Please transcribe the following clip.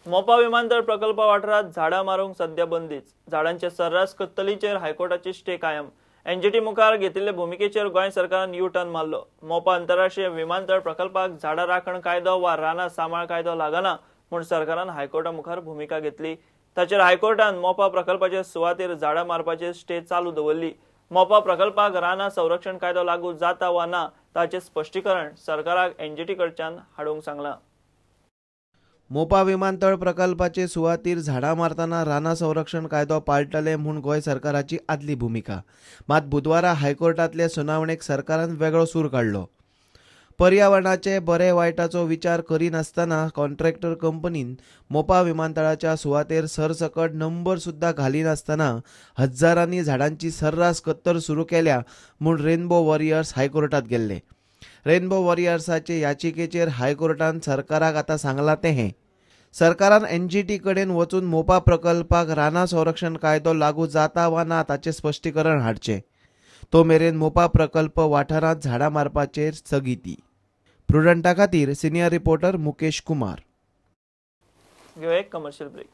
मोपा विमानतळ प्रकल्प वाठारात झाडां मारूंक सध्या बंदीच। झाडांचे सर्रास कत्तलीचेर हायकोर्टाची स्टे कायम। एनजीटी मुखार घेतिल्ले भूमिकेचेर गोंय सरकारान यू टर्न मारलो। मोपा आंतरराष्ट्रीय विमानतळ प्रकल्पाक झाडां राखण कायदो वा रानां सांबाळ कायदो लागना म्हूण सरकारान हायकोर्टा मुखार भूमिका घेतली। ताचेर हायकोर्टान मोपा प्रकल्पाचे सुवातेर झाडां मारपाचे स्टे चालू दवरली। मोपा प्रकल्पाक रानां संरक्षण कायदो लागू जाता वा ना ताचे स्पश्टीकरण सरकाराक एनजीटी कडच्यान हाडूंक सांगलां। मोपा विमानतळ प्रकल्पाचे सुवातेर झाडां मारतना रानां संरक्षण कायदो पाळटले म्हूण गोंय सरकाराची आदली भूमिका। मात बुधवारा हायकोर्टांतले सुनावणेक सरकारान वेगळो सूर काडलो। पर्यावरणाचे बरे वायटाचो विचार करिनासतना कॉन्ट्रॅक्टर कंपनीन मोपा विमानतळाच्या सुवातेर सरसकट नंबर सुद्धा घालिनासतना हजारांनी झाडांची सर्रास कत्तल सुरू केल्या म्हूण रेनबो वॉरियर्स हायकोर्टात गेल्ले। रेनबो वॉरियर्साचे याचिकेचेर हायकोर्टान सरकाराक आतां सांगलां तें हें। सरकारान एनजीटी कडेन वचून मोपा प्रकल्पाक रानां संरक्षण कायदो लागू जाता वा ना ताचें स्पश्टीकरण हाडचें। तो मेरेन मोपा प्रकल्प वाठारांत झाडां मारपाचेर स्थगिती। प्रुडंटा खातीर सिनियर रिपोर्टर मुकेश कुमार। घेऊया एक कमर्शियल ब्रेक।